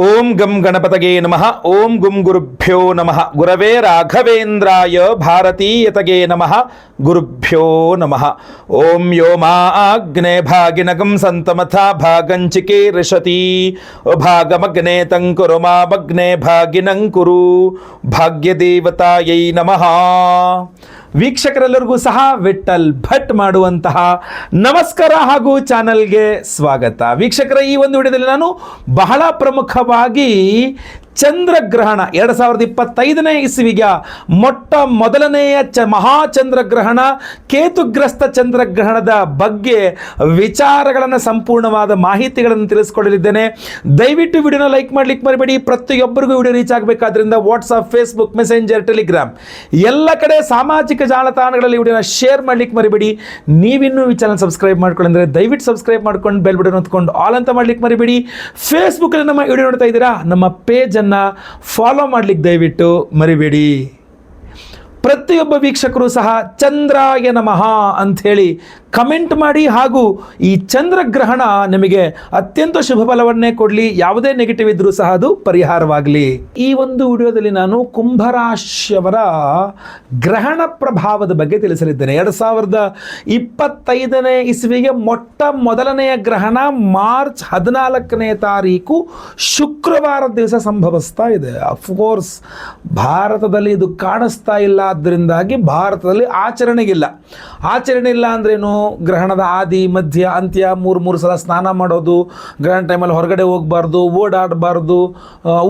ಓಂ ಗಂ ಗಣಪತಗೆ ನಮಃ. ಓಂ ಗುಂ ಗುರುಭ್ಯೋ ನಮಃ. ಗುರವೇ ರಾಘವೇಂದ್ರಾಯ ಭಾರತೀಯತಗೆ ನಮಃ. ಗುರುಭ್ಯೋ ನಮಃ. ಓಂ ಯೋ ಮಾ ಅಗ್ನೇ ಭಾಗಿನಗಂ ಸಂತಮಥಾ ಭಾಗಂಚಿಕೆ ಋಷತಿ ಭಾಗಮಗ್ನೇ ತಂಕುರು ಮಾ ಭಗ್ನೇ ಭಾಗಿನಂಕುರು ಭಾಗ್ಯದೇವತಾಯೈ ನಮಃ. ವೀಕ್ಷಕರೆಲ್ಲರಿಗೂ ಸಹ ವಿಠಲ್ ಭಟ್ ಮಾಡುವಂತಹ ನಮಸ್ಕಾರ ಹಾಗೂ ಚಾನಲ್ಗೆ ಸ್ವಾಗತ. ವೀಕ್ಷಕರ, ಈ ಒಂದು ವಿಡಿಯೋದಲ್ಲಿ ನಾನು ಬಹಳ ಪ್ರಮುಖವಾಗಿ ಚಂದ್ರಗ್ರಹಣ 2025ನೇ ಇಸವಿಗೆ ಮೊಟ್ಟ ಮೊದಲನೆಯ ಮಹಾಚಂದ್ರಗ್ರಹಣ, ಕೇತುಗ್ರಸ್ತ ಚಂದ್ರಗ್ರಹಣದ ಬಗ್ಗೆ ವಿಚಾರಗಳನ್ನು, ಸಂಪೂರ್ಣವಾದ ಮಾಹಿತಿಗಳನ್ನು ತಿಳಿಸ್ಕೊಡಲಿದ್ದೇನೆ. ದಯವಿಟ್ಟು ವಿಡಿಯೋನ ಲೈಕ್ ಮಾಡಲಿಕ್ಕೆ ಮರಿಬೇಡಿ. ಪ್ರತಿಯೊಬ್ಬರಿಗೂ ವಿಡಿಯೋ ರೀಚ್ ಆಗಬೇಕಾದ್ರಿಂದ ವಾಟ್ಸಪ್, ಫೇಸ್ಬುಕ್, ಮೆಸೆಂಜರ್, ಟೆಲಿಗ್ರಾಮ್ ಎಲ್ಲ ಕಡೆ ಸಾಮಾಜಿಕ ಜಾಲತಾಣಗಳಲ್ಲಿ ವಿಡಿಯೋನ ಶೇರ್ ಮಾಡಲಿಕ್ಕೆ ಮರಿಬೇಡಿ. ನೀವಿನ್ನೂ ಈ ಚಾನಲ್ ಸಬ್ಸ್ಕ್ರೈಬ್ ಮಾಡ್ಕೊಳ್ಳಿ ಅಂದರೆ ದಯವಿಟ್ಟು ಸಬ್ಸ್ಕ್ರೈಬ್ ಮಾಡ್ಕೊಂಡು ಬೆಲ್ ಬಟನ್ ಹೊತ್ಕೊಂಡು ಆಲ್ ಅಂತ ಮಾಡ್ಲಿಕ್ಕೆ ಮರಿಬೇಡಿ. ಫೇಸ್ಬುಕ್ಕಲ್ಲಿ ನಮ್ಮ ವಿಡಿಯೋ ನೋಡ್ತಾ ಇದ್ದೀರಾ, ನಮ್ಮ ಪೇಜನ್ನು ಫಾಲೋ ಮಾಡ್ಲಿಕ್ಕೆ ದಯವಿಟ್ಟು ಮರಿಬೇಡಿ. ಪ್ರತಿಯೊಬ್ಬ ವೀಕ್ಷಕರು ಸಹ ಚಂದ್ರಾಯ ನಮಃ ಅಂಥೇಳಿ ಕಮೆಂಟ್ ಮಾಡಿ. ಹಾಗೂ ಈ ಚಂದ್ರಗ್ರಹಣ ನಿಮಗೆ ಅತ್ಯಂತ ಶುಭ ಫಲವನ್ನೇ ಕೊಡಲಿ, ಯಾವುದೇ ನೆಗೆಟಿವ್ ಇದ್ರೂ ಸಹ ಅದು ಪರಿಹಾರವಾಗಲಿ. ಈ ಒಂದು ವಿಡಿಯೋದಲ್ಲಿ ನಾನು ಕುಂಭರಾಶಿಯವರ ಗ್ರಹಣ ಪ್ರಭಾವದ ಬಗ್ಗೆ ತಿಳಿಸಲಿದ್ದೇನೆ. 2025ನೇ ಇಸವಿಗೆ ಮೊಟ್ಟ ಮೊದಲನೆಯ ಗ್ರಹಣ ಮಾರ್ಚ್ 14ನೇ ತಾರೀಕು ಶುಕ್ರವಾರ ದಿವಸ ಸಂಭವಿಸ್ತಾ ಇದೆ. ಅಫ್ಕೋರ್ಸ್ ಭಾರತದಲ್ಲಿ ಇದು ಕಾಣಿಸ್ತಾ ಇಲ್ಲ, ಅದರಿಂದಾಗಿ ಭಾರತದಲ್ಲಿ ಆಚರಣೆ ಇಲ್ಲ ಅಂದ್ರೇನು, ಗ್ರಹಣದ ಆದಿ, ಮಧ್ಯ, ಅಂತ್ಯ ಮೂರು ಸಲ ಸ್ನಾನ ಮಾಡೋದು, ಗ್ರಹಣ ಟೈಮಲ್ಲಿ ಹೊರಗಡೆ ಹೋಗಬಾರ್ದು, ಓಡಾಡಬಾರ್ದು,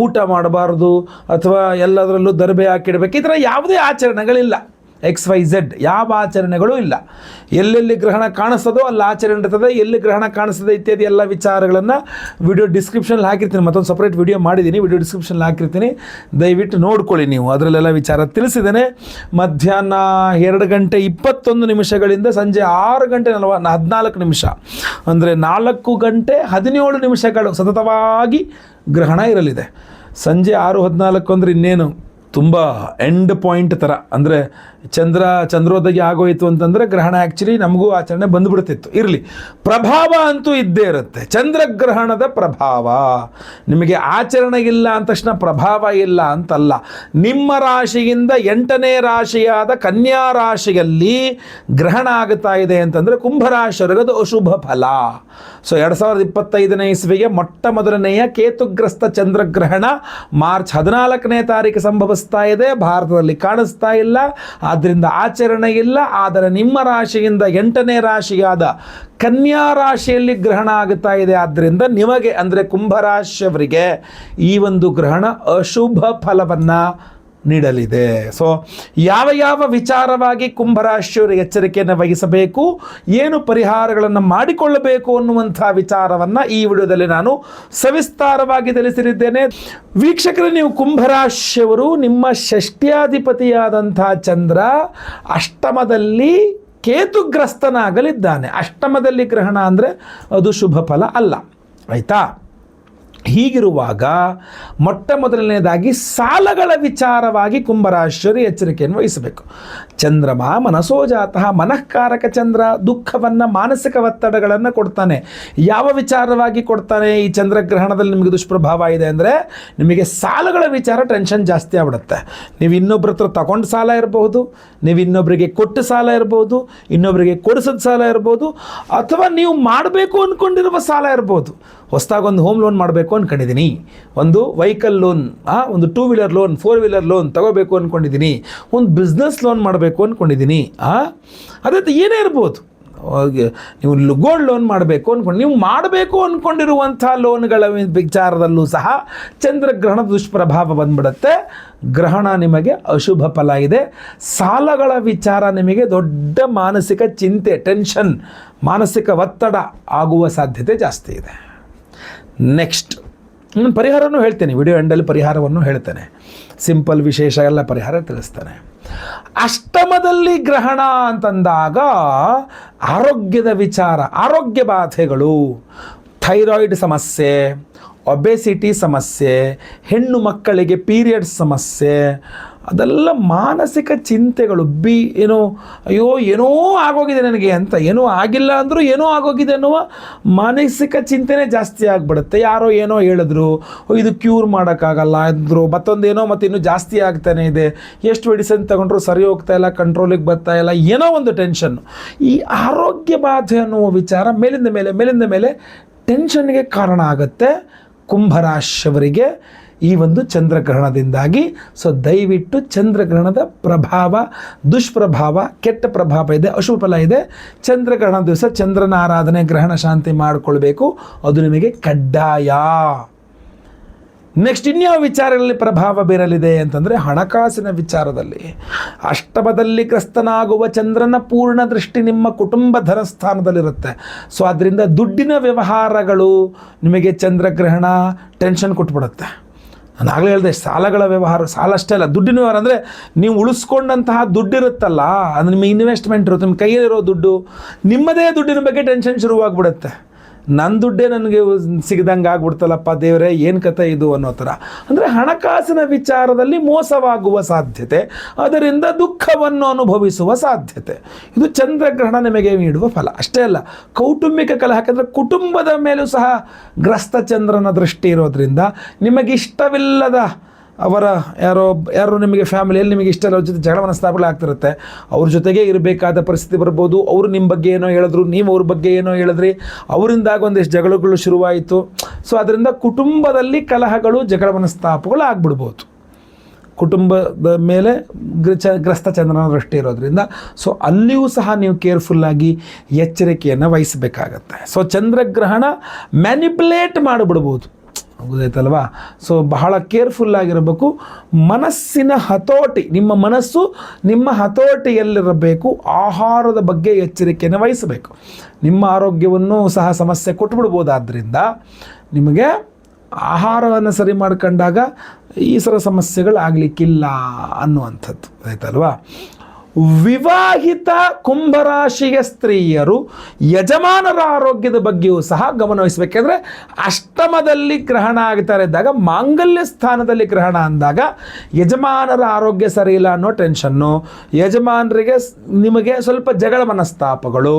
ಊಟ ಮಾಡಬಾರ್ದು, ಅಥವಾ ಎಲ್ಲದರಲ್ಲೂ ದರ್ಬೆ ಹಾಕಿಡಬೇಕು, ಈ ಥರ ಯಾವುದೇ ಆಚರಣೆಗಳಿಲ್ಲ. XYZ ಯಾವ ಆಚರಣೆಗಳು ಇಲ್ಲ. ಎಲ್ಲೆಲ್ಲಿ ಗ್ರಹಣ ಕಾಣಿಸ್ತದೋ ಅಲ್ಲಿ ಆಚರಣೆ ಇರ್ತದೆ, ಎಲ್ಲಿ ಗ್ರಹಣ ಕಾಣಿಸ್ತದೆ ಇತ್ಯಾದಿ ಎಲ್ಲ ವಿಚಾರಗಳನ್ನು ವಿಡಿಯೋ ಡಿಸ್ಕ್ರಿಪ್ಷನಲ್ಲಿ ಹಾಕಿರ್ತೀನಿ. ಮತ್ತೊಂದು ಸಪ್ರೇಟ್ ವಿಡಿಯೋ ಮಾಡಿದ್ದೀನಿ, ವಿಡಿಯೋ ಡಿಸ್ಕ್ರಿಪ್ಷನಲ್ಲಿ ಹಾಕಿರ್ತೀನಿ, ದಯವಿಟ್ಟು ನೋಡ್ಕೊಳ್ಳಿ. ನೀವು ಅದರಲ್ಲೆಲ್ಲ ವಿಚಾರ ತಿಳಿಸಿದ್ದೇನೆ. ಮಧ್ಯಾಹ್ನ 2:21 ಸಂಜೆ 6:14 ಅಂದರೆ 4 ಗಂಟೆ 17 ನಿಮಿಷಗಳು ಸತತವಾಗಿ ಗ್ರಹಣ ಇರಲಿದೆ. ಸಂಜೆ 6:14 ಅಂದರೆ ಇನ್ನೇನು ತುಂಬ ಎಂಡ್ ಪಾಯಿಂಟ್ ಥರ, ಅಂದರೆ ಚಂದ್ರೋದಯ ಆಗೋಯಿತು ಅಂತಂದರೆ ಗ್ರಹಣ ಆ್ಯಕ್ಚುಲಿ ನಮಗೂ ಆಚರಣೆ ಬಂದುಬಿಡ್ತಿತ್ತು. ಇರಲಿ, ಪ್ರಭಾವ ಅಂತೂ ಇದ್ದೇ ಇರುತ್ತೆ. ಚಂದ್ರಗ್ರಹಣದ ಪ್ರಭಾವ ನಿಮಗೆ ಆಚರಣೆ ಇಲ್ಲ ಅಂದ ತಕ್ಷಣ ಪ್ರಭಾವ ಇಲ್ಲ ಅಂತಲ್ಲ. ನಿಮ್ಮ ರಾಶಿಯಿಂದ 8ನೇ ರಾಶಿಯಾದ ಕನ್ಯಾ ರಾಶಿಯಲ್ಲಿ ಗ್ರಹಣ ಆಗುತ್ತಾ ಇದೆ ಅಂತಂದರೆ ಕುಂಭರಾಶಿಯವರಿಗದು ಅಶುಭ ಫಲ. ಸೊ 2025ನೇ ಇಸವಿಗೆ ಮೊಟ್ಟ ಮೊದಲನೆಯ ಕೇತುಗ್ರಸ್ತ ಚಂದ್ರಗ್ರಹಣ ಮಾರ್ಚ್ 14ನೇ ತಾರೀಕು ಸಂಭವಿಸ್ತಾ ಇದೆ. ಭಾರತದಲ್ಲಿ ಕಾಣಿಸ್ತಾ ಇಲ್ಲ, ಆದ್ದರಿಂದ ಆಚರಣೆ ಇಲ್ಲ. ಆದರೆ ನಿಮ್ಮ ರಾಶಿಯಿಂದ 8ನೇ ರಾಶಿಯಾದ ಕನ್ಯಾ ರಾಶಿಯಲ್ಲಿ ಗ್ರಹಣ ಆಗುತ್ತಾ ಇದೆ. ಆದ್ದರಿಂದ ನಿಮಗೆ ಅಂದರೆ ಕುಂಭರಾಶಿಯವರಿಗೆ ಈ ಒಂದು ಗ್ರಹಣ ಅಶುಭ ಫಲವನ್ನು ನೀಡಲಿದೆ. ಸೊ ಯಾವ ವಿಚಾರವಾಗಿ ಕುಂಭರಾಶಿಯವರು ಎಚ್ಚರಿಕೆಯನ್ನು ವಹಿಸಬೇಕು, ಏನು ಪರಿಹಾರಗಳನ್ನು ಮಾಡಿಕೊಳ್ಳಬೇಕು ಅನ್ನುವಂಥ ವಿಚಾರವನ್ನು ಈ ವಿಡಿಯೋದಲ್ಲಿ ನಾನು ಸವಿಸ್ತಾರವಾಗಿ ತಿಳಿಸಲಿದ್ದೇನೆ. ವೀಕ್ಷಕರೇ, ನೀವು ಕುಂಭರಾಶಿಯವರು, ನಿಮ್ಮ ಷಷ್ಠ್ಯಾಧಿಪತಿಯಾದಂಥ ಚಂದ್ರ ಅಷ್ಟಮದಲ್ಲಿ ಕೇತುಗ್ರಸ್ತನಾಗಲಿದ್ದಾನೆ. ಅಷ್ಟಮದಲ್ಲಿ ಗ್ರಹಣ ಅಂದರೆ ಅದು ಶುಭ ಫಲ ಅಲ್ಲ, ಆಯಿತಾ? ಹೀಗಿರುವಾಗ ಮೊಟ್ಟ ಮೊದಲನೇದಾಗಿ ಸಾಲಗಳ ವಿಚಾರವಾಗಿ ಕುಂಭರಾಶಿಯರು ಎಚ್ಚರಿಕೆಯನ್ನು ವಹಿಸಬೇಕು. ಚಂದ್ರಮ ಮನಸೋಜಾತಃ, ಮನಃಕಾರಕ ಚಂದ್ರ ದುಃಖವನ್ನು, ಮಾನಸಿಕ ಒತ್ತಡಗಳನ್ನು ಕೊಡ್ತಾನೆ. ಯಾವ ವಿಚಾರವಾಗಿ ಕೊಡ್ತಾನೆ? ಈ ಚಂದ್ರಗ್ರಹಣದಲ್ಲಿ ನಿಮಗೆ ದುಷ್ಪ್ರಭಾವ ಇದೆ ಅಂದರೆ ನಿಮಗೆ ಸಾಲಗಳ ವಿಚಾರ ಟೆನ್ಷನ್ ಜಾಸ್ತಿ ಆಗ್ಬಿಡುತ್ತೆ. ನೀವು ಇನ್ನೊಬ್ಬರ ಹತ್ರ ತಗೊಂಡು ಸಾಲ ಇರಬಹುದು, ನೀವು ಇನ್ನೊಬ್ಬರಿಗೆ ಕೊಟ್ಟು ಸಾಲ ಇರ್ಬೋದು, ಇನ್ನೊಬ್ಬರಿಗೆ ಕೊಡಿಸೋದು ಸಾಲ ಇರ್ಬೋದು, ಅಥವಾ ನೀವು ಮಾಡಬೇಕು ಅಂದ್ಕೊಂಡಿರುವ ಸಾಲ ಇರ್ಬೋದು. ಹೊಸದಾಗಿ ಒಂದು ಹೋಮ್ ಲೋನ್ ಮಾಡಬೇಕು ಅಂದ್ಕೊಂಡಿದ್ದೀನಿ, ಒಂದು ವೆಹಿಕಲ್ ಲೋನ್, ಒಂದು 2 ವೀಲರ್ ಲೋನ್, 4 ವೀಲರ್ ಲೋನ್ ತಗೋಬೇಕು ಅಂದ್ಕೊಂಡಿದ್ದೀನಿ, ಒಂದು ಬಿಸ್ನೆಸ್ ಲೋನ್ ಮಾಡಬೇಕು ಅಂದ್ಕೊಂಡಿದ್ದೀನಿ, ಅದೇ ಏನೇ ಇರ್ಬೋದು. ನೀವು ಗೋಲ್ಡ್ ಲೋನ್ ಮಾಡಬೇಕು ಅಂದ್ಕೊಂಡು, ನೀವು ಮಾಡಬೇಕು ಅಂದ್ಕೊಂಡಿರುವಂಥ ಲೋನ್ಗಳ ವಿಚಾರದಲ್ಲೂ ಸಹ ಚಂದ್ರಗ್ರಹಣದ ದುಷ್ಪ್ರಭಾವ ಬಂದ್ಬಿಡುತ್ತೆ. ಗ್ರಹಣ ನಿಮಗೆ ಅಶುಭ ಫಲ ಇದೆ. ಸಾಲಗಳ ವಿಚಾರ ನಿಮಗೆ ದೊಡ್ಡ ಮಾನಸಿಕ ಚಿಂತೆ, ಟೆನ್ಷನ್, ಮಾನಸಿಕ ಒತ್ತಡ ಆಗುವ ಸಾಧ್ಯತೆ ಜಾಸ್ತಿ ಇದೆ. ನೆಕ್ಸ್ಟ್ ಪರಿಹಾರವನ್ನು ಹೇಳ್ತೇನೆ, ವಿಡಿಯೋ ಎಂಡಲ್ಲಿ ಪರಿಹಾರವನ್ನು ಹೇಳ್ತೇನೆ. ಸಿಂಪಲ್, ವಿಶೇಷ ಎಲ್ಲ ಪರಿಹಾರ ತಿಳಿಸ್ತೇನೆ. ಅಷ್ಟಮದಲ್ಲಿ ಗ್ರಹಣ ಅಂತಂದಾಗ ಆರೋಗ್ಯದ ವಿಚಾರ, ಆರೋಗ್ಯ ಬಾಧೆಗಳು, ಥೈರಾಯ್ಡ್ ಸಮಸ್ಯೆ, ಒಬೆಸಿಟಿ ಸಮಸ್ಯೆ, ಹೆಣ್ಣು ಮಕ್ಕಳಿಗೆ ಪೀರಿಯಡ್ಸ್ ಸಮಸ್ಯೆ, ಅದೆಲ್ಲ ಮಾನಸಿಕ ಚಿಂತೆಗಳು. ಅಯ್ಯೋ ಏನೋ ಆಗೋಗಿದೆ ನನಗೆ ಅಂತ, ಏನೂ ಆಗಿಲ್ಲ ಅಂದರೂ ಏನೋ ಆಗೋಗಿದೆ ಅನ್ನುವ ಮಾನಸಿಕ ಚಿಂತೆನೇ ಜಾಸ್ತಿ ಆಗಿಬಿಡುತ್ತೆ. ಯಾರೋ ಏನೋ ಹೇಳಿದ್ರು, ಇದು ಕ್ಯೂರ್ ಮಾಡೋಕ್ಕಾಗಲ್ಲ ಅಂದರು, ಮತ್ತೊಂದೇನೋ ಮತ್ತು ಇನ್ನೂ ಜಾಸ್ತಿ ಆಗ್ತಾನೆ ಇದೆ, ಎಷ್ಟು ಮೆಡಿಸಿನ್ ತಗೊಂಡ್ರು ಸರಿ ಹೋಗ್ತಾ ಇಲ್ಲ, ಕಂಟ್ರೋಲಿಗೆ ಬರ್ತಾ ಇಲ್ಲ, ಏನೋ ಒಂದು ಟೆನ್ಷನ್ನು. ಈ ಆರೋಗ್ಯ ಬಾಧೆ ಅನ್ನುವ ವಿಚಾರ ಮೇಲಿಂದ ಮೇಲೆ ಟೆನ್ಷನ್ಗೆ ಕಾರಣ ಆಗುತ್ತೆ ಕುಂಭರಾಶಿಯವರಿಗೆ ಈ ಒಂದು ಚಂದ್ರಗ್ರಹಣದಿಂದಾಗಿ. ಸೊ ದಯವಿಟ್ಟು ಚಂದ್ರಗ್ರಹಣದ ಪ್ರಭಾವ, ದುಷ್ಪ್ರಭಾವ, ಕೆಟ್ಟ ಪ್ರಭಾವ ಇದೆ, ಅಶುಭ ಫಲ ಇದೆ. ಚಂದ್ರಗ್ರಹಣ ದಿವಸ ಚಂದ್ರನ ಆರಾಧನೆ, ಗ್ರಹಣ ಶಾಂತಿ ಮಾಡಿಕೊಳ್ಬೇಕು, ಅದು ನಿಮಗೆ ಕಡ್ಡಾಯ. ನೆಕ್ಸ್ಟ್ ಇನ್ಯಾವ ವಿಚಾರಗಳಲ್ಲಿ ಪ್ರಭಾವ ಬೀರಲಿದೆ ಅಂತಂದರೆ ಹಣಕಾಸಿನ ವಿಚಾರದಲ್ಲಿ. ಅಷ್ಟಮದಲ್ಲಿ ಗ್ರಸ್ತನಾಗುವ ಚಂದ್ರನ ಪೂರ್ಣ ದೃಷ್ಟಿ ನಿಮ್ಮ ಕುಟುಂಬ ಧನಸ್ಥಾನದಲ್ಲಿರುತ್ತೆ. ಸೊ ಅದರಿಂದ ದುಡ್ಡಿನ ವ್ಯವಹಾರಗಳು ನಿಮಗೆ ಚಂದ್ರಗ್ರಹಣ ಟೆನ್ಷನ್ ಕೊಟ್ಬಿಡುತ್ತೆ. ನಾನು ಆಗಲೇ ಹೇಳಿದೆ, ಸಾಲಗಳ ವ್ಯವಹಾರ, ಸಾಲ ಅಷ್ಟೇ ಅಲ್ಲ, ದುಡ್ಡಿನ ವ್ಯವಹಾರ ಅಂದರೆ ನೀವು ಉಳಿಸ್ಕೊಂಡಂತಹ ದುಡ್ಡಿರುತ್ತಲ್ಲ, ಅದು ನಿಮ್ಮ ಇನ್ವೆಸ್ಟ್ಮೆಂಟ್ ಇರುತ್ತೆ, ನಿಮ್ಮ ಕೈಯಲ್ಲಿರೋ ದುಡ್ಡು, ನಿಮ್ಮದೇ ದುಡ್ಡಿನ ಬಗ್ಗೆ ಟೆನ್ಷನ್ ಶುರುವಾಗ್ಬಿಡುತ್ತೆ. ನನ್ನ ದುಡ್ಡೇ ನನಗೆ ಸಿಗದಂಗೆ ಆಗ್ಬಿಡ್ತಲ್ಲಪ್ಪ ದೇವರೇ, ಏನು ಕಥೆ ಇದು ಅನ್ನೋ ಥರ. ಅಂದರೆ ಹಣಕಾಸಿನ ವಿಚಾರದಲ್ಲಿ ಮೋಸವಾಗುವ ಸಾಧ್ಯತೆ, ಅದರಿಂದ ದುಃಖವನ್ನು ಅನುಭವಿಸುವ ಸಾಧ್ಯತೆ. ಇದು ಚಂದ್ರಗ್ರಹಣ ನಿಮಗೆ ನೀಡುವ ಫಲ. ಅಷ್ಟೇ ಅಲ್ಲ, ಕೌಟುಂಬಿಕ ಕಲಹ, ಯಾಕಂದರೆ ಕುಟುಂಬದ ಮೇಲೂ ಸಹ ಗ್ರಸ್ತ ಚಂದ್ರನ ದೃಷ್ಟಿ ಇರೋದ್ರಿಂದ ನಿಮಗಿಷ್ಟವಿಲ್ಲದ ಯಾರೋ ನಿಮಗೆ ಫ್ಯಾಮಿಲಿಯಲ್ಲಿ ನಿಮಗೆ ಇಷ್ಟ ಇಲ್ಲ, ಅವ್ರ ಜೊತೆ ಜಗಳ ಮನಸ್ತಾಪಗಳು ಆಗ್ತಿರುತ್ತೆ. ಅವ್ರ ಜೊತೆಗೆ ಇರಬೇಕಾದ ಪರಿಸ್ಥಿತಿ ಬರ್ಬೋದು. ಅವರು ನಿಮ್ಮ ಬಗ್ಗೆ ಏನೋ ಹೇಳಿದ್ರು, ನೀವು ಅವ್ರ ಬಗ್ಗೆ ಏನೋ ಹೇಳಿದ್ರಿ, ಅವರಿಂದಾಗ ಒಂದಿಷ್ಟು ಜಗಳಗಳು ಶುರುವಾಯಿತು. ಸೊ ಅದರಿಂದ ಕುಟುಂಬದಲ್ಲಿ ಕಲಹಗಳು, ಜಗಳ ಮನಸ್ತಾಪಗಳು ಆಗ್ಬಿಡ್ಬೋದು. ಕುಟುಂಬದ ಮೇಲೆ ಗ್ರಸ್ತ ಚಂದ್ರನ ದೃಷ್ಟಿ ಇರೋದ್ರಿಂದ ಸೊ ಅಲ್ಲಿಯೂ ಸಹ ನೀವು ಕೇರ್ಫುಲ್ಲಾಗಿ ಎಚ್ಚರಿಕೆಯನ್ನು ವಹಿಸಬೇಕಾಗತ್ತೆ. ಸೊ ಚಂದ್ರಗ್ರಹಣ ಮ್ಯಾನಿಪುಲೇಟ್ ಮಾಡಿಬಿಡ್ಬೋದು, ಗೊತ್ತಾಯ್ತಲ್ವಾ? ಸೊ ಬಹಳ ಕೇರ್ಫುಲ್ಲಾಗಿರಬೇಕು. ಮನಸ್ಸಿನ ಹತೋಟಿ, ನಿಮ್ಮ ಮನಸ್ಸು ನಿಮ್ಮ ಹತೋಟಿಯಲ್ಲಿರಬೇಕು. ಆಹಾರದ ಬಗ್ಗೆ ಎಚ್ಚರಿಕೆಯನ್ನು ವಹಿಸಬೇಕು. ನಿಮ್ಮ ಆರೋಗ್ಯವನ್ನು ಸಹ ಸಮಸ್ಯೆ ಕೊಟ್ಬಿಡ್ಬೋದಾದ್ದರಿಂದ ನಿಮಗೆ ಆಹಾರವನ್ನು ಸರಿ ಮಾಡ್ಕೊಂಡಾಗ ಈ ಥರ ಸಮಸ್ಯೆಗಳಾಗಲಿಕ್ಕಿಲ್ಲ ಅನ್ನುವಂಥದ್ದು, ಆಯ್ತಲ್ವಾ? ವಿವಾಹಿತ ಕುಂಭರಾಶಿಯ ಸ್ತ್ರೀಯರು ಯಜಮಾನರ ಆರೋಗ್ಯದ ಬಗ್ಗೆಯೂ ಸಹ ಗಮನವಹಿಸಬೇಕೆಂದರೆ ಅಷ್ಟಮದಲ್ಲಿ ಗ್ರಹಣ ಆಗ್ತಾ ಇದ್ದಾಗ, ಮಾಂಗಲ್ಯ ಸ್ಥಾನದಲ್ಲಿ ಗ್ರಹಣ ಅಂದಾಗ ಯಜಮಾನರ ಆರೋಗ್ಯ ಸರಿ ಇಲ್ಲ ಅನ್ನೋ ಟೆನ್ಷನ್ನು, ಯಜಮಾನರಿಗೆ ನಿಮಗೆ ಸ್ವಲ್ಪ ಜಗಳ ಮನಸ್ತಾಪಗಳು,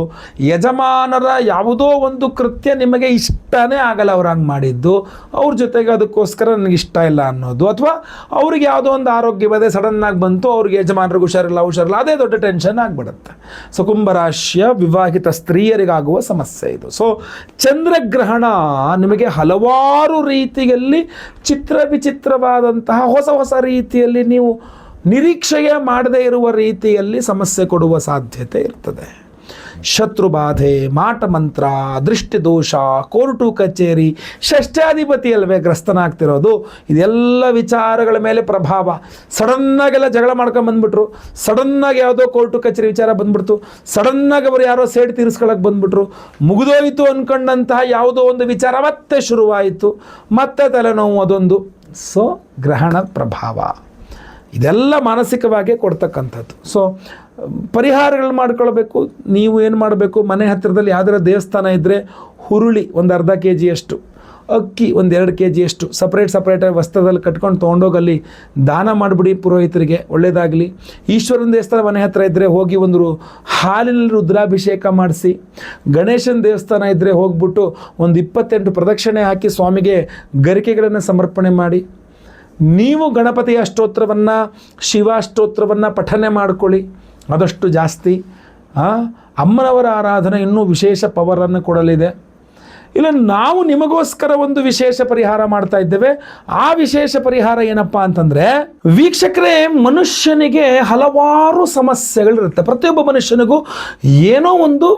ಯಜಮಾನರ ಯಾವುದೋ ಒಂದು ಕೃತ್ಯ ನಿಮಗೆ ಇಷ್ಟನೇ ಆಗಲ್ಲ, ಅವ್ರು ಹಂಗೆ ಮಾಡಿದ್ದು, ಅವ್ರ ಜೊತೆಗೆ ಅದಕ್ಕೋಸ್ಕರ ನನಗೆ ಇಷ್ಟ ಇಲ್ಲ ಅನ್ನೋದು, ಅಥವಾ ಅವ್ರಿಗೆ ಯಾವುದೋ ಒಂದು ಆರೋಗ್ಯ ಬದೇ ಸಡನ್ನಾಗಿ ಬಂತು, ಅವ್ರಿಗೆ ಯಜಮಾನರಿಗೆ ಹುಷಾರಿಲ್ಲ, ಅದೇ ದೊಡ್ಡ ಟೆನ್ಷನ್ ಆಗಿಬಿಡುತ್ತೆ. ಸೊ ಕುಂಭರಾಶಿಯ ವಿವಾಹಿತ ಸ್ತ್ರೀಯರಿಗಾಗುವ ಸಮಸ್ಯೆ ಇದು. ಸೊ ಚಂದ್ರಗ್ರಹಣ ನಿಮಗೆ ಹಲವಾರು ರೀತಿಯಲ್ಲಿ ವಿಚಿತ್ರವಾದಂತಹ ಹೊಸ ರೀತಿಯಲ್ಲಿ ನೀವು ನಿರೀಕ್ಷೆಯೇ ಮಾಡದೇ ಇರುವ ರೀತಿಯಲ್ಲಿ ಸಮಸ್ಯೆ ಕೊಡುವ ಸಾಧ್ಯತೆ ಇರ್ತದೆ. ಶತ್ರುಬಾಧೆ, ಮಾಟಮಂತ್ರ, ದೃಷ್ಟಿದೋಷ, ಕೋರ್ಟು ಕಚೇರಿ, ಷಷ್ಠಾಧಿಪತಿ ಅಲ್ವೇ ಗ್ರಸ್ತನಾಗ್ತಿರೋದು, ಇದೆಲ್ಲ ವಿಚಾರಗಳ ಮೇಲೆ ಪ್ರಭಾವ. ಸಡನ್ನಾಗೆಲ್ಲ ಜಗಳ ಮಾಡ್ಕೊಂಡು ಬಂದ್ಬಿಟ್ರು, ಸಡನ್ನಾಗಿ ಯಾವುದೋ ಕೋರ್ಟು ಕಚೇರಿ ವಿಚಾರ ಬಂದ್ಬಿಡ್ತು, ಸಡನ್ನಾಗಿ ಅವರು ಯಾರೋ ಸೇಡ್ ತೀರಿಸ್ಕೊಳಕ್ಕೆ ಬಂದ್ಬಿಟ್ರು, ಮುಗಿದೋಯಿತು ಅಂದ್ಕೊಂಡಂತಹ ಯಾವುದೋ ಒಂದು ವಿಚಾರ ಮತ್ತೆ ಶುರುವಾಯಿತು, ಮತ್ತೆ ತಲೆನೋವು ಅದೊಂದು. ಸೊ ಗ್ರಹಣ ಪ್ರಭಾವ ಇದೆಲ್ಲ ಮಾನಸಿಕವಾಗಿ ಕೊಡ್ತಕ್ಕಂಥದ್ದು. ಸೊ ಪರಿಹಾರಗಳು ಮಾಡ್ಕೊಳ್ಬೇಕು. ನೀವು ಏನು ಮಾಡಬೇಕು, ಮನೆ ಹತ್ತಿರದಲ್ಲಿ ಯಾವುದರ ದೇವಸ್ಥಾನ ಇದ್ದರೆ ಹುರುಳಿ ಒಂದು ಅರ್ಧ kg ಅಕ್ಕಿ ಒಂದು 2 kg ಸಪ್ರೇಟಾಗಿ ವಸ್ತ್ರದಲ್ಲಿ ಕಟ್ಕೊಂಡು ತೊಗೊಂಡೋಗಲ್ಲಿ ದಾನ ಮಾಡಿಬಿಡಿ ಪುರೋಹಿತರಿಗೆ, ಒಳ್ಳೆಯದಾಗಲಿ. ಈಶ್ವರನ ದೇವಸ್ಥಾನ ಮನೆ ಹತ್ತಿರ ಇದ್ದರೆ ಹೋಗಿ ಒಂದು ಹಾಲಿನಲ್ಲಿ ರುದ್ರಾಭಿಷೇಕ ಮಾಡಿಸಿ. ಗಣೇಶನ ದೇವಸ್ಥಾನ ಇದ್ದರೆ ಹೋಗ್ಬಿಟ್ಟು ಒಂದು 28 ಪ್ರದಕ್ಷಿಣೆ ಹಾಕಿ ಸ್ವಾಮಿಗೆ ಗರಿಕೆಗಳನ್ನು ಸಮರ್ಪಣೆ ಮಾಡಿ. ನೀವು ಗಣಪತಿಯ ಸ್ತೋತ್ರವನ್ನು, ಶಿವಾಷ್ಟೋತ್ರವನ್ನು ಪಠನೆ ಮಾಡ್ಕೊಳ್ಳಿ, ಆದಷ್ಟು ಜಾಸ್ತಿ. ಅಮ್ಮನವರ ಆರಾಧನೆ ಇನ್ನೂ ವಿಶೇಷ ಪವರನ್ನು ಕೊಡಲಿದೆ. ಇಲ್ಲ ನಾವು ನಿಮಗೋಸ್ಕರ ಒಂದು ವಿಶೇಷ ಪರಿಹಾರ ಮಾಡ್ತಾ ಇದ್ದೇವೆ. ಆ ವಿಶೇಷ ಪರಿಹಾರ ಏನಪ್ಪ ಅಂತಂದರೆ, ವೀಕ್ಷಕರೇ, ಮನುಷ್ಯನಿಗೆ ಹಲವಾರು ಸಮಸ್ಯೆಗಳಿರುತ್ತೆ. ಪ್ರತಿಯೊಬ್ಬ ಮನುಷ್ಯನಿಗೂ ಏನೋ ಒಂದು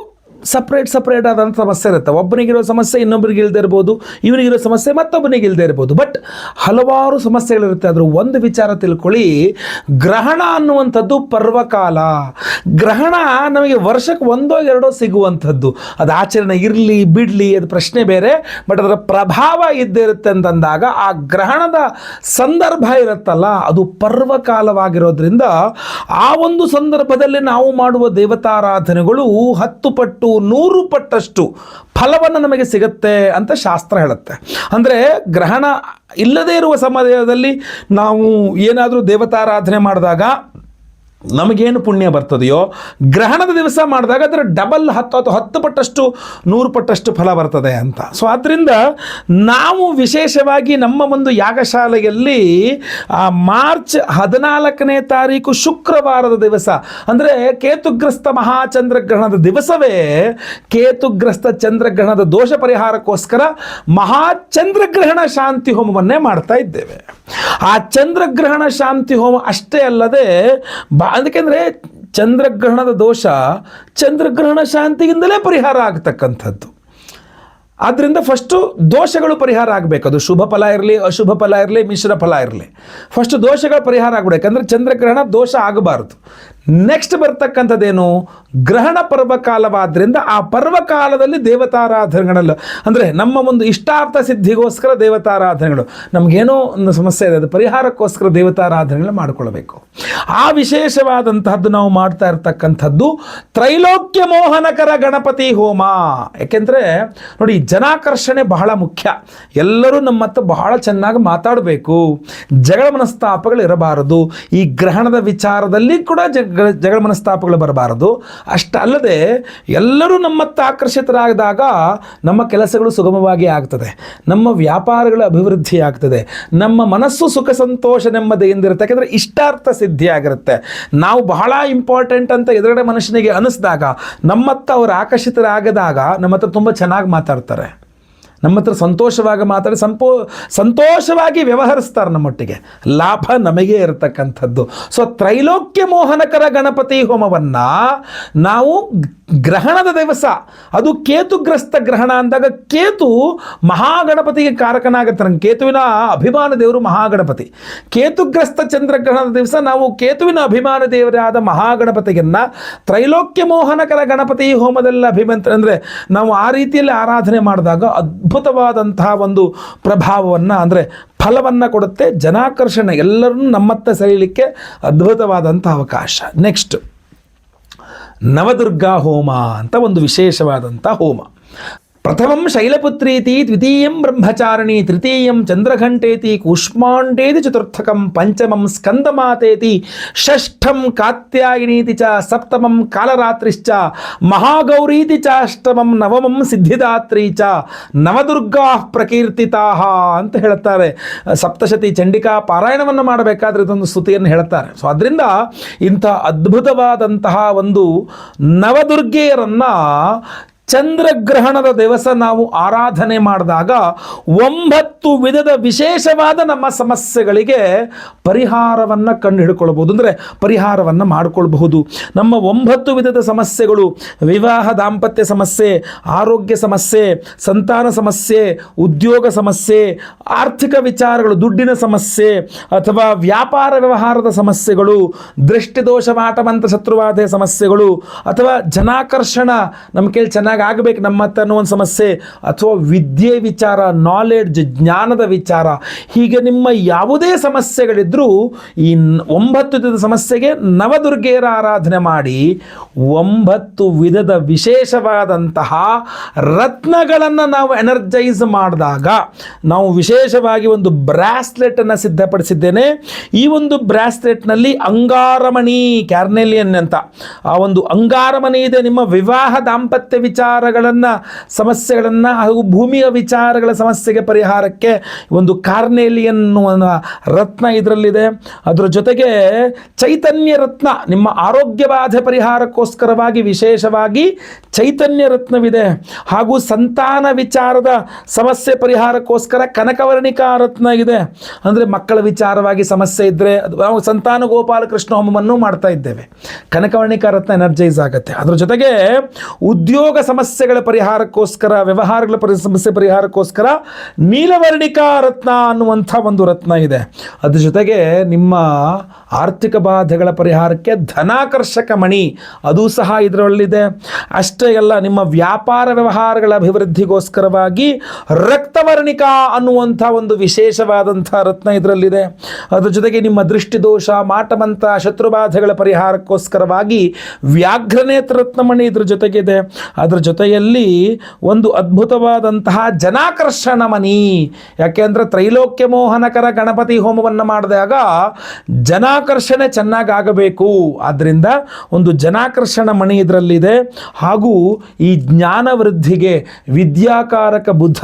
ಸಪ್ರೇಟ್ ಆದಂಥ ಸಮಸ್ಯೆ ಇರುತ್ತೆ. ಒಬ್ಬನಿಗಿರೋ ಸಮಸ್ಯೆ ಇನ್ನೊಬ್ಬರಿಗೆ ಇಲ್ಲದೆ ಇರ್ಬೋದು, ಇವನಿಗಿರೋ ಸಮಸ್ಯೆ ಮತ್ತೊಬ್ಬನಿಗೆ ಇಲ್ಲದೆ ಇರ್ಬೋದು. ಬಟ್ ಹಲವಾರು ಸಮಸ್ಯೆಗಳಿರುತ್ತೆ. ಆದರೂ ಒಂದು ವಿಚಾರ ತಿಳ್ಕೊಳ್ಳಿ, ಗ್ರಹಣ ಅನ್ನುವಂಥದ್ದು ಪರ್ವಕಾಲ. ಗ್ರಹಣ ನಮಗೆ ವರ್ಷಕ್ಕೆ 1-2 ಸಿಗುವಂಥದ್ದು. ಅದು ಆಚರಣೆ ಇರಲಿ ಬಿಡಲಿ ಅದು ಪ್ರಶ್ನೆ ಬೇರೆ, ಬಟ್ ಅದರ ಪ್ರಭಾವ ಇದ್ದೇ ಇರುತ್ತೆ ಅಂತಂದಾಗ ಆ ಗ್ರಹಣದ ಸಂದರ್ಭ ಇರುತ್ತಲ್ಲ, ಅದು ಪರ್ವಕಾಲವಾಗಿರೋದ್ರಿಂದ ಆ ಒಂದು ಸಂದರ್ಭದಲ್ಲಿ ನಾವು ಮಾಡುವ ದೇವತಾರಾಧನೆಗಳು 10 ಪಟ್ಟು ಪಟ್ಟು 100 ಪಟ್ಟಷ್ಟು ಫಲವನ್ನು ನಮಗೆ ಸಿಗುತ್ತೆ ಅಂತ ಶಾಸ್ತ್ರ ಹೇಳುತ್ತೆ. ಅಂದರೆ ಗ್ರಹಣ ಇಲ್ಲದೇ ಇರುವ ಸಮಯದಲ್ಲಿ ನಾವು ಏನಾದರೂ ದೇವತಾರಾಧನೆ ಮಾಡಿದಾಗ ನಮಗೇನು ಪುಣ್ಯ ಬರ್ತದೆಯೋ, ಗ್ರಹಣದ ದಿವಸ ಮಾಡಿದಾಗ ಅದರ ಡಬಲ್ 10 ಪಟ್ಟಷ್ಟು 100 ಪಟ್ಟಷ್ಟು ಫಲ ಬರ್ತದೆ ಅಂತ. ಸೊ ಆದ್ದರಿಂದ ನಾವು ವಿಶೇಷವಾಗಿ ನಮ್ಮ ಒಂದು ಯಾಗಶಾಲೆಯಲ್ಲಿ ಮಾರ್ಚ್ 14ನೇ ತಾರೀಕು ಶುಕ್ರವಾರದ ದಿವಸ, ಅಂದರೆ ಕೇತುಗ್ರಸ್ತ ಮಹಾಚಂದ್ರಗ್ರಹಣದ ದಿವಸವೇ ಕೇತುಗ್ರಸ್ತ ಚಂದ್ರಗ್ರಹಣದ ದೋಷ ಪರಿಹಾರಕ್ಕೋಸ್ಕರ ಮಹಾಚಂದ್ರಗ್ರಹಣ ಶಾಂತಿ ಹೋಮವನ್ನೇ ಮಾಡ್ತಾ ಇದ್ದೇವೆ. ಆ ಚಂದ್ರಗ್ರಹಣ ಶಾಂತಿ ಹೋಮ ಅಷ್ಟೇ ಅಲ್ಲದೆ ಅದಕ್ಕೆಂದರೆ ಚಂದ್ರಗ್ರಹಣದ ದೋಷ ಚಂದ್ರಗ್ರಹಣ ಶಾಂತಿಯಿಂದಲೇ ಪರಿಹಾರ ಆಗ್ತಕ್ಕಂಥದ್ದು. ಆದ್ದರಿಂದ ಫಸ್ಟು ದೋಷಗಳು ಪರಿಹಾರ ಆಗಬೇಕು. ಅದು ಶುಭ ಫಲ ಇರಲಿ, ಅಶುಭ ಫಲ ಇರಲಿ, ಮಿಶ್ರ ಫಲ ಇರಲಿ, ಫಸ್ಟ್ ದೋಷಗಳ ಪರಿಹಾರ ಆಗಬೇಕು. ಯಾಕಂದರೆ ಚಂದ್ರಗ್ರಹಣ ದೋಷ ಆಗಬಾರ್ದು. ನೆಕ್ಸ್ಟ್ ಬರ್ತಕ್ಕಂಥದ್ದೇನು, ಗ್ರಹಣ ಪರ್ವಕಾಲವಾದ್ದರಿಂದ ಆ ಪರ್ವಕಾಲದಲ್ಲಿ ದೇವತಾರಾಧನೆಗಳಲ್ಲ, ಅಂದರೆ ನಮ್ಮ ಒಂದು ಇಷ್ಟಾರ್ಥ ಸಿದ್ಧಿಗೋಸ್ಕರ ದೇವತಾರಾಧನೆಗಳು, ನಮಗೇನೋ ಒಂದು ಸಮಸ್ಯೆ ಇದೆ, ಅದು ಪರಿಹಾರಕ್ಕೋಸ್ಕರ ದೇವತಾರಾಧನೆಗಳು ಮಾಡಿಕೊಳ್ಬೇಕು. ಆ ವಿಶೇಷವಾದಂತಹದ್ದು ನಾವು ಮಾಡ್ತಾ ಇರ್ತಕ್ಕಂಥದ್ದು ತ್ರೈಲೋಕ್ಯ ಮೋಹನಕರ ಗಣಪತಿ ಹೋಮ. ಯಾಕೆಂದರೆ ನೋಡಿ, ಜನಾಕರ್ಷಣೆ ಬಹಳ ಮುಖ್ಯ. ಎಲ್ಲರೂ ನಮ್ಮ ಹತ್ರ ಬಹಳ ಚೆನ್ನಾಗಿ ಮಾತಾಡಬೇಕು, ಜಗಳ ಮನಸ್ತಾಪಗಳು ಇರಬಾರದು. ಈ ಗ್ರಹಣದ ವಿಚಾರದಲ್ಲಿ ಕೂಡ ಜಗಳ ಮನಸ್ತಾಪಗಳು ಬರಬಾರದು. ಅಷ್ಟಲ್ಲದೆ ಎಲ್ಲರೂ ನಮ್ಮತ್ತ ಆಕರ್ಷಿತರಾದಾಗ ನಮ್ಮ ಕೆಲಸಗಳು ಸುಗಮವಾಗಿ ಆಗ್ತದೆ, ನಮ್ಮ ವ್ಯಾಪಾರಗಳ ಅಭಿವೃದ್ಧಿ ಆಗ್ತದೆ, ನಮ್ಮ ಮನಸ್ಸು ಸುಖ ಸಂತೋಷ ನೆಮ್ಮದಿಯಿಂದಿರುತ್ತೆ. ಯಾಕೆಂದರೆ ಇಷ್ಟಾರ್ಥ ಸಿದ್ಧಿ ಆಗಿರುತ್ತೆ. ನಾವು ಬಹಳ ಇಂಪಾರ್ಟೆಂಟ್ ಅಂತ ಎದುರುಗಡೆ ಮನುಷ್ಯನಿಗೆ ಅನಿಸಿದಾಗ, ನಮ್ಮತ್ತ ಅವರು ಆಕರ್ಷಿತರಾಗದಾಗ ನಮ್ಮ ಹತ್ರ ತುಂಬ ಚೆನ್ನಾಗಿ ಮಾತಾಡ್ತಾರೆ, ನಮ್ಮ ಹತ್ರ ಸಂತೋಷವಾಗಿ ಮಾತಾಡಿ ಸಂತೋಷವಾಗಿ ವ್ಯವಹರಿಸ್ತಾರೆ, ನಮ್ಮೊಟ್ಟಿಗೆ ಲಾಭ ನಮಗೆ ಇರತಕ್ಕಂಥದ್ದು. ಸೊ ತ್ರೈಲೋಕ್ಯ ಮೋಹನಕರ ಗಣಪತಿ ಹೋಮವನ್ನು ನಾವು ಗ್ರಹಣದ ದಿವಸ, ಅದು ಕೇತುಗ್ರಸ್ತ ಗ್ರಹಣ ಅಂದಾಗ ಕೇತು ಮಹಾಗಣಪತಿಗೆ ಕಾರಕನಾಗುತ್ತಾನೆ. ಕೇತುವಿನ ಅಭಿಮಾನ ದೇವರು ಮಹಾಗಣಪತಿ. ಕೇತುಗ್ರಸ್ತ ಚಂದ್ರಗ್ರಹಣದ ದಿವಸ ನಾವು ಕೇತುವಿನ ಅಭಿಮಾನ ದೇವರಾದ ಮಹಾಗಣಪತಿಯನ್ನು ತ್ರೈಲೋಕ್ಯ ಮೋಹನಕರ ಗಣಪತಿ ಹೋಮದಲ್ಲಿ ಅಂದರೆ ನಾವು ಆ ರೀತಿಯಲ್ಲಿ ಆರಾಧನೆ ಮಾಡಿದಾಗ ಅದ್ಭುತವಾದಂತಹ ಒಂದು ಪ್ರಭಾವವನ್ನು, ಅಂದರೆ ಫಲವನ್ನು ಕೊಡುತ್ತೆ. ಜನಾಕರ್ಷಣೆ ಎಲ್ಲರನ್ನೂ ನಮ್ಮತ್ತ ಸೆಳೆಯಲಿಕ್ಕೆ ಅದ್ಭುತವಾದಂಥ ಅವಕಾಶ. ನೆಕ್ಸ್ಟ್ ನವದುರ್ಗಾ ಹೋಮ ಅಂತ ಒಂದು ವಿಶೇಷವಾದಂಥ ಹೋಮ. ಪ್ರಥಮಂ ಶೈಲಪುತ್ರೀತಿ, ದ್ವಿತೀಯಂ ಬ್ರಹ್ಮಚಾರಿಣಿ, ತೃತೀಯಂ ಚಂದ್ರಘಂಟೇತಿ, ಕೂಷ್ಮಾಂಡೇತಿ, ಚತುರ್ಥಕಂ ಪಂಚಮಂ ಸ್ಕಂದಮಾತೇತಿ, ಷಷ್ಠಂ ಕಾತ್ಯಾಯಿನೀತಿ ಚ, ಸಪ್ತಮಂ ಕಾಲರಾತ್ರಿಶ್ಚ, ಮಹಾಗೌರೀತಿ ಚ, ಅಷ್ಟಮಂ ನವಮಂ ಸಿದ್ಧಿದಾತ್ರಿ ಚ, ನವದುರ್ಗಾ ಪ್ರಕೀರ್ತಿತಾ ಅಂತ ಹೇಳ್ತಾರೆ. ಸಪ್ತಶತಿ ಚಂಡಿಕಾ ಪಾರಾಯಣವನ್ನು ಮಾಡಬೇಕಾದ್ರೆ ಇದೊಂದು ಸ್ತುತಿಯನ್ನು ಹೇಳ್ತಾರೆ. ಸೊ ಅದರಿಂದ ಇಂಥ ಅದ್ಭುತವಾದಂತಹ ಒಂದು ನವದುರ್ಗೆಯರನ್ನು ಚಂದ್ರಗ್ರಹಣದ ದಿವಸ ನಾವು ಆರಾಧನೆ ಮಾಡಿದಾಗ 9 ವಿಧದ ವಿಶೇಷವಾದ ನಮ್ಮ ಸಮಸ್ಯೆಗಳಿಗೆ ಪರಿಹಾರವನ್ನು ಕಂಡು ಹಿಡ್ಕೊಳ್ಬೋದು, ಅಂದರೆ ಪರಿಹಾರವನ್ನು ಮಾಡಿಕೊಳ್ಬಹುದು. ನಮ್ಮ 9 ವಿಧದ ಸಮಸ್ಯೆಗಳು, ವಿವಾಹ ದಾಂಪತ್ಯ ಸಮಸ್ಯೆ, ಆರೋಗ್ಯ ಸಮಸ್ಯೆ, ಸಂತಾನ ಸಮಸ್ಯೆ, ಉದ್ಯೋಗ ಸಮಸ್ಯೆ, ಆರ್ಥಿಕ ವಿಚಾರಗಳು, ದುಡ್ಡಿನ ಸಮಸ್ಯೆ, ಅಥವಾ ವ್ಯಾಪಾರ ವ್ಯವಹಾರದ ಸಮಸ್ಯೆಗಳು, ದೃಷ್ಟಿದೋಷ ಮಾಟಮಂತ್ರ ಶತ್ರುವಾದ ಸಮಸ್ಯೆಗಳು, ಅಥವಾ ಜನಾಕರ್ಷಣ ನಮ್ಮ ಕೈಲಿ ಚೆನ್ನಾಗಿ ಆಗಬೇಕು ನಮ್ಮ ಹತ್ರ ಅನ್ನೋ ಒಂದು ಸಮಸ್ಯೆ, ಅಥವಾ ವಿದ್ಯೆ ವಿಚಾರ, ನಾಲೆಡ್ಜ್, ಜ್ಞಾನದ ವಿಚಾರ, ಹೀಗೆ ನಿಮ್ಮ ಯಾವುದೇ ಸಮಸ್ಯೆಗಳಿದ್ರೂ ಈ 9 ವಿಧದ ಸಮಸ್ಯೆಗೆ ನವದುರ್ಗೆಯರ ಆರಾಧನೆ ಮಾಡಿ 9 ವಿಧದ ವಿಶೇಷವಾದಂತಹ ರತ್ನಗಳನ್ನು ನಾವು ಎನರ್ಜೈಸ್ ಮಾಡಿದಾಗ, ನಾವು ವಿಶೇಷವಾಗಿ ಒಂದು ಬ್ರಾಸ್ಲೆಟನ್ನು ಸಿದ್ಧಪಡಿಸಿದ್ದೇನೆ. ಈ ಒಂದು ಬ್ರಾಸ್ಲೆಟ್ನಲ್ಲಿ ಅಂಗಾರಮಣಿ, ಕ್ಯಾರ್ನೆಲಿಯನ್ ಅಂತ ಆ ಒಂದು ಅಂಗಾರಮಣಿ ಇದೆ. ನಿಮ್ಮ ವಿವಾಹ ದಾಂಪತ್ಯ ವಿಚಾರಗಳನ್ನು, ಸಮಸ್ಯೆಗಳನ್ನು ಹಾಗೂ ಭೂಮಿಯ ವಿಚಾರಗಳ ಸಮಸ್ಯೆಗೆ ಪರಿಹಾರಕ್ಕೆ ಒಂದು ಕಾರ್ನೆಲಿಯನ್ ರತ್ನ ಇದರಲ್ಲಿದೆ. ಅದರ ಜೊತೆಗೆ ಚೈತನ್ಯ ರತ್ನ, ನಿಮ್ಮ ಆರೋಗ್ಯ ಬಾಧೆ ಪರಿಹಾರಕ್ಕೋಸ್ಕರವಾಗಿ ವಿಶೇಷವಾಗಿ ಚೈತನ್ಯ ರತ್ನವಿದೆ. ಹಾಗೂ ಸಂತಾನ ವಿಚಾರದ ಸಮಸ್ಯೆ ಪರಿಹಾರಕ್ಕೋಸ್ಕರ ಕನಕವರ್ಣಿಕಾ ರತ್ನ ಇದೆ. ಅಂದರೆ ಮಕ್ಕಳ ವಿಚಾರವಾಗಿ ಸಮಸ್ಯೆ ಇದ್ದರೆ ನಾವು ಸಂತಾನ ಗೋಪಾಲಕೃಷ್ಣ ಹೋಮವನ್ನು ಮಾಡ್ತಾ ಇದ್ದೇವೆ, ಕನಕವರ್ಣಿಕಾ ರತ್ನ ಎನರ್ಜೈಸ್ ಆಗುತ್ತೆ. ಅದರ ಜೊತೆಗೆ ಉದ್ಯೋಗ ಸಮಸ್ಯೆಗಳ ಪರಿಹಾರಕ್ಕೋಸ್ಕರ, ವ್ಯವಹಾರಗಳ ಸಮಸ್ಯೆ ಪರಿಹಾರಕ್ಕೋಸ್ಕರ ನೀಲವರ್ಣಿಕಾ ರತ್ನ ಅನ್ನುವಂಥ ಒಂದು ರತ್ನ ಇದೆ. ಅದ್ರ ಜೊತೆಗೆ ನಿಮ್ಮ ಆರ್ಥಿಕ ಬಾಧೆಗಳ ಪರಿಹಾರಕ್ಕೆ ಧನಾಕರ್ಷಕ ಮಣಿ ಅದು ಸಹ ಇದರಲ್ಲಿದೆ. ಅಷ್ಟೇ ಅಲ್ಲ, ನಿಮ್ಮ ವ್ಯಾಪಾರ ವ್ಯವಹಾರಗಳ ಅಭಿವೃದ್ಧಿಗೋಸ್ಕರವಾಗಿ ರಕ್ತವರ್ಣಿಕಾ ಅನ್ನುವಂಥ ಒಂದು ವಿಶೇಷವಾದಂಥ ರತ್ನ ಇದರಲ್ಲಿದೆ. ಅದ್ರ ಜೊತೆಗೆ ನಿಮ್ಮ ದೃಷ್ಟಿದೋಷ, ಮಾಟಮಂತ, ಶತ್ರುಬಾಧೆಗಳ ಪರಿಹಾರಕ್ಕೋಸ್ಕರವಾಗಿ ವ್ಯಾಘ್ರನೇತ್ರ ರತ್ನಮಣಿ ಇದ್ರ ಜೊತೆಗಿದೆ. ಅದರ ಜೊತೆಯಲ್ಲಿ ಒಂದು ಅದ್ಭುತವಾದಂತಹ ಜನಾಕರ್ಷಣ ಮಣಿ. ಯಾಕೆಂದರೆ ತ್ರೈಲೋಕ್ಯ ಮೋಹನಕರ ಗಣಪತಿ ಹೋಮವನ್ನು ಮಾಡಿದಾಗ ಜನಾಕರ್ಷಣೆ ಚೆನ್ನಾಗಿ ಆಗಬೇಕು. ಆದ್ದರಿಂದ ಒಂದು ಜನಾಕರ್ಷಣ ಮಣಿ ಇದರಲ್ಲಿದೆ. ಹಾಗೂ ಈ ಜ್ಞಾನ ವೃದ್ಧಿಗೆ ವಿದ್ಯಾಕಾರಕ ಬುಧ,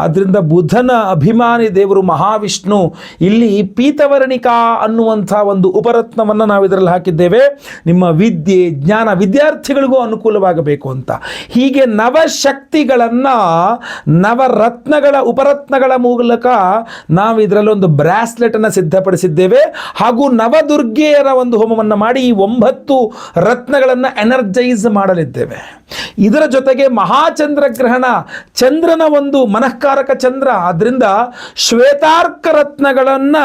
ಆದ್ದರಿಂದ ಬುಧನ ಅಭಿಮಾನಿ ದೇವರು ಮಹಾವಿಷ್ಣು. ಇಲ್ಲಿ ಪೀತವರ್ಣಿಕಾ ಅನ್ನುವಂಥ ಒಂದು ಉಪರತ್ನವನ್ನು ನಾವು ಇದರಲ್ಲಿ ಹಾಕಿದ್ದೇವೆ. ನಿಮ್ಮ ವಿದ್ಯೆ, ಜ್ಞಾನ, ವಿದ್ಯಾರ್ಥಿಗಳಿಗೂ ಅನುಕೂಲವಾಗಬೇಕು ಅಂತ. ಹೀಗೆ ನವಶಕ್ತಿಗಳನ್ನು ನವರತ್ನಗಳ ಉಪರತ್ನಗಳ ಮೂಲಕ ನಾವು ಇದರಲ್ಲಿ ಒಂದು ಬ್ರಾಸ್ಲೆಟನ್ನು ಸಿದ್ಧಪಡಿಸಿದ್ದೇವೆ. ಹಾಗೂ ನವದುರ್ಗೆಯರ ಒಂದು ಹೋಮವನ್ನು ಮಾಡಿ ಈ 9 ರತ್ನಗಳನ್ನು ಎನರ್ಜೈಸ್ ಮಾಡಲಿದ್ದೇವೆ. ಇದರ ಜೊತೆಗೆ ಮಹಾಚಂದ್ರಗ್ರಹಣ, ಚಂದ್ರನ ಒಂದು ಮನಃಕಾರಕ ಚಂದ್ರ, ಆದ್ದರಿಂದ ಶ್ವೇತಾರ್ಕ ರತ್ನಗಳನ್ನು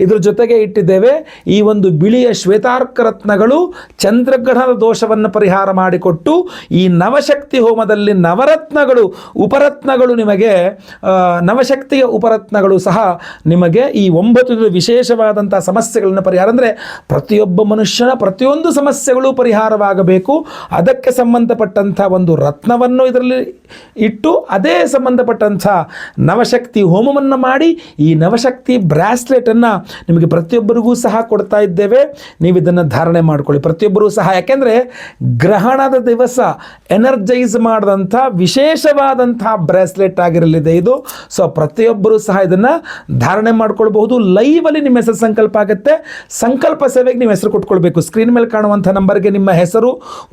ಇದ್ರ ಜೊತೆಗೆ ಇಟ್ಟಿದ್ದೇವೆ. ಈ ಒಂದು ಬಿಳಿಯ ಶ್ವೇತಾರ್ಕ ರತ್ನಗಳು ಚಂದ್ರಗ್ರಹಣದ ದೋಷವನ್ನು ಪರಿಹಾರ ಮಾಡಿಕೊಟ್ಟು ಈ ನವಶಕ್ತಿ ಹೋಮದಲ್ಲಿ ನವರತ್ನಗಳು, ಉಪರತ್ನಗಳು ನಿಮಗೆ, ನವಶಕ್ತಿಯ ಉಪರತ್ನಗಳು ಸಹ ನಿಮಗೆ ಈ 9 ವಿಶೇಷವಾದಂಥ ಸಮಸ್ಯೆಗಳನ್ನು ಪರಿಹಾರ, ಅಂದರೆ ಪ್ರತಿಯೊಬ್ಬ ಮನುಷ್ಯನ ಪ್ರತಿಯೊಂದು ಸಮಸ್ಯೆಗಳು ಪರಿಹಾರವಾಗಬೇಕು. ಅದಕ್ಕೆ ಸಂಬಂಧಪಟ್ಟಂಥ ಒಂದು ರತ್ನವನ್ನು ಇದರಲ್ಲಿ ಇಟ್ಟು ಅದೇ ಸಂಬಂಧಪಟ್ಟಂಥ ನವಶಕ್ತಿ ಹೋಮವನ್ನು ಮಾಡಿ ಈ ನವಶಕ್ತಿ ಬ್ರಾಸ್ಲೆಟನ್ನು ನಿಮಗೆ ಪ್ರತಿಯೊಬ್ಬರಿಗೂ ಸಹ ಕೊಡ್ತಾ ಇದ್ದೇವೆ. ನೀವು ಇದನ್ನು ಧಾರಣೆ ಮಾಡಿಕೊಳ್ಳಿ ಪ್ರತಿಯೊಬ್ಬರೂ ಸಹ. ಯಾಕೆಂದರೆ ಗ್ರಹಣದ ದಿವಸ ಎನರ್ಜೈಸ್ ಮಾಡಿದಂಥ ವಿಶೇಷವಾದಂಥ ಬ್ರಾಸ್ಲೆಟ್ ಆಗಿರಲಿದೆ ಇದು. ಸೊ ಪ್ರತಿಯೊಬ್ಬರೂ ಸಹ ಇದನ್ನು ಧಾರಣೆ ಮಾಡ್ಕೊಳ್ಬಹುದು. ಲೈವಲ್ಲಿ ನಿಮ್ಮ ಹೆಸರು ಸಂಕಲ್ಪ ಆಗುತ್ತೆ. ಸಂಕಲ್ಪ ಸೇವೆಗೆ ನೀವು ಹೆಸರು ಕೊಟ್ಕೊಳ್ಬೇಕು. ಸ್ಕ್ರೀನ್ ಮೇಲೆ ಕಾಣುವಂಥ ನಂಬರ್ಗೆ ನಿಮ್ಮ ಹೆಸರು,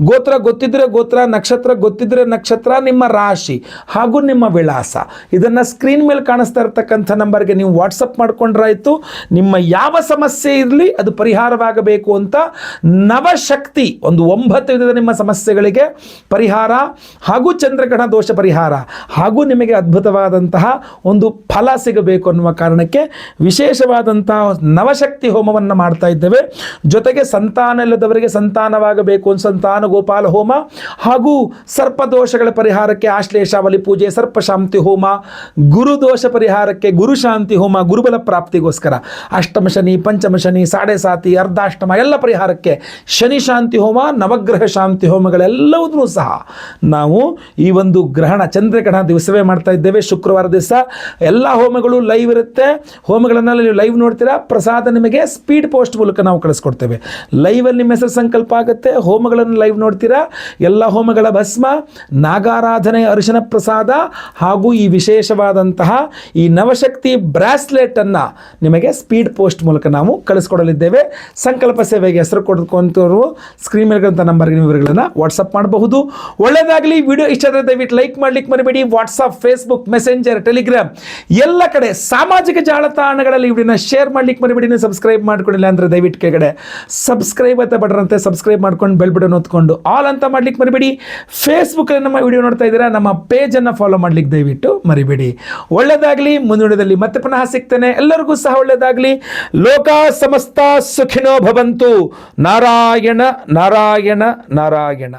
ಗೋತ್ರ ಗೊತ್ತಿದ್ದರೆ ಗೋತ್ರ, ನಕ್ಷತ್ರ ಗೊತ್ತಿದ್ದರೆ ನಕ್ಷತ್ರ, ನಿಮ್ಮ ರಾಶಿ ಹಾಗೂ ನಿಮ್ಮ ವಿಳಾಸ, ಇದನ್ನು ಸ್ಕ್ರೀನ್ ಮೇಲೆ ಕಾಣಿಸ್ತಾ ಇರತಕ್ಕಂಥ ನಂಬರ್ಗೆ ನೀವು ವಾಟ್ಸಪ್ ಮಾಡ್ಕೊಂಡ್ರಾಯ್ತು. ನಿಮ್ಮ ಯಾವ ಸಮಸ್ಯೆ ಇರಲಿ ಅದು ಪರಿಹಾರವಾಗಬೇಕು ಅಂತ ನವಶಕ್ತಿ ಒಂದು 9 ವಿಧದ ನಿಮ್ಮ ಸಮಸ್ಯೆಗಳಿಗೆ ಪರಿಹಾರ ಹಾಗೂ ಚಂದ್ರಗ್ರಹಣ ದೋಷ ಪರಿಹಾರ ಹಾಗೂ ನಿಮಗೆ ಅದ್ಭುತವಾದಂತಹ ಒಂದು ಫಲ ಸಿಗಬೇಕು ಅನ್ನುವ ಕಾರಣಕ್ಕೆ ವಿಶೇಷವಾದಂತಹ ನವಶಕ್ತಿ ಹೋಮವನ್ನು ಮಾಡ್ತಾ ಇದ್ದೇವೆ. ಜೊತೆಗೆ ಸಂತಾನ ಇಲ್ಲದವರಿಗೆ ಸಂತಾನವಾಗಬೇಕು ಅಂತ ಸಂತಾನ ಗೋಪಾಲ ಹೋಮ ಹಾಗೂ ಸರ್ಪದೋಷಗಳ ಪರಿಹಾರಕ್ಕೆ ಆಶ್ಲೇಷಾವಲಿ ಪೂಜೆ, ಸರ್ಪಶಾಂತಿ ಹೋಮ, ಗುರುದೋಷ ಪರಿಹಾರಕ್ಕೆ ಗುರುಶಾಂತಿ ಹೋಮ, ಗುರುಬಲ ಪ್ರಾಪ್ತಿಗೋಸ್ಕರ ಅಷ್ಟಮ ಶನಿ, ಪಂಚಮ ಶನಿ, ಸಾಡೆ ಸಾತಿ, ಅರ್ಧಾಷ್ಟಮ ಎಲ್ಲ ಪರಿಹಾರಕ್ಕೆ ಶನಿ ಶಾಂತಿ ಹೋಮ, ನವಗ್ರಹ ಶಾಂತಿ ಹೋಮಗಳೆಲ್ಲವೂ ಸಹ ನಾವು ಈ ಒಂದು ಗ್ರಹಣ ಚಂದ್ರಗ್ರಹಣ ದಿವಸವೇ ಮಾಡ್ತಾ ಇದ್ದೇವೆ. ಶುಕ್ರವಾರ ದಿವಸ ಎಲ್ಲ ಹೋಮಗಳು ಲೈವ್ ಇರುತ್ತೆ. ಹೋಮಗಳನ್ನೆಲ್ಲ ನೀವು ಲೈವ್ ನೋಡ್ತೀರಾ. ಪ್ರಸಾದ ನಿಮಗೆ ಸ್ಪೀಡ್ ಪೋಸ್ಟ್ ಮೂಲಕ ನಾವು ಕಳಿಸ್ಕೊಡ್ತೇವೆ. ಲೈವಲ್ಲಿ ನಿಮ್ಮ ಹೆಸರು ಸಂಕಲ್ಪ ಆಗುತ್ತೆ. ಹೋಮಗಳನ್ನು ಲೈವ್ ನೋಡ್ತೀರಾ. ಎಲ್ಲ ಹೋಮಗಳ ಭಸ್ಮ, ನಾಗಾರಾಧನೆ, ಅರಿಶಿನ ಪ್ರಸಾದ ಹಾಗೂ ಈ ವಿಶೇಷವಾದಂತಹ ಈ ನವಶಕ್ತಿ ಬ್ರಾಸ್ಲೆಟನ್ನು ನಿಮಗೆ ಸ್ಪೀಡ್ ಪೋಸ್ಟ್ ಮೂಲಕ ನಾವು ಕಳಿಸ್ಕೊಡಲಿದ್ದೇವೆ. ಸಂಕಲ್ಪ ಸೇವೆಗೆ ಹೆಸರು ಕೊಡ್ಕೊಂತವರು ಸ್ಕ್ರೀನ್ ಮೇಲ್ಗಂತ ನಂಬರ್ಗೆ ನೀವು ವಿವರಗಳನ್ನು ವಾಟ್ಸಪ್ ಮಾಡಬಹುದು. ಒಳ್ಳೆಯದಾಗಲಿ. ವಿಡಿಯೋ ಇಷ್ಟ ಆದರೆ ದಯವಿಟ್ಟು ಲೈಕ್ ಮಾಡಲಿಕ್ಕೆ ಮರಿಬೇಡಿ. ವಾಟ್ಸಪ್, ಫೇಸ್ಬುಕ್, ಮೆಸೆಂಜರ್, ಟೆಲಿಗ್ರಾಮ್ ಎಲ್ಲ ಕಡೆ ಸಾಮಾಜಿಕ ಜಾಲತಾಣಗಳಲ್ಲಿ ವಿಡಿಯೋನ ಶೇರ್ ಮಾಡಲಿಕ್ಕೆ ಮರಿಬೇಡಿ. ನೀವು ಸಬ್ಸ್ಕ್ರೈಬ್ ಮಾಡ್ಕೊಂಡಿಲ್ಲ ಅಂದರೆ ದಯವಿಟ್ಟು ಕೆಳಗಡೆ ಸಬ್ಸ್ಕ್ರೈಬ್ ಅಂತ ಬಟನ್ ಅಂತ ಸಬ್ಸ್ಕ್ರೈಬ್ ಮಾಡ್ಕೊಂಡು ಬೆಲ್ ಬಟನ್ ಒತ್ಕೊಂಡು ಆಲ್ ಅಂತ ಮಾಡ್ಲಿಕ್ಕೆ ಮರಿಬೇಡಿ. ಫೇಸ್ಬುಕ್ಕಲ್ಲಿ ನಮ್ಮ ವಿಡಿಯೋ ನೋಡ್ತಾ ಇದ್ದೀರಾ, ನಮ್ಮ ಪೇಜನ್ನು ಫಾಲೋ ಮಾಡ್ಲಿಕ್ಕೆ ದಯವಿಟ್ಟು ಮರಿಬೇಡಿ. ಒಳ್ಳೆಯದಾಗಲಿ. ಮುಂದಿನದಲ್ಲಿ ಮತ್ತೆ ಪುನಃ ಸಿಗ್ತೇನೆ. ಎಲ್ಲರಿಗೂ ಸಹ ಒಳ್ಳೆಯದಾಗಲಿ. ಲೋಕ ಸಮಸ್ತ ಸುಖಿನೋ ಭವಂತು. ನಾರಾಯಣ ನಾರಾಯಣ ನಾರಾಯಣ.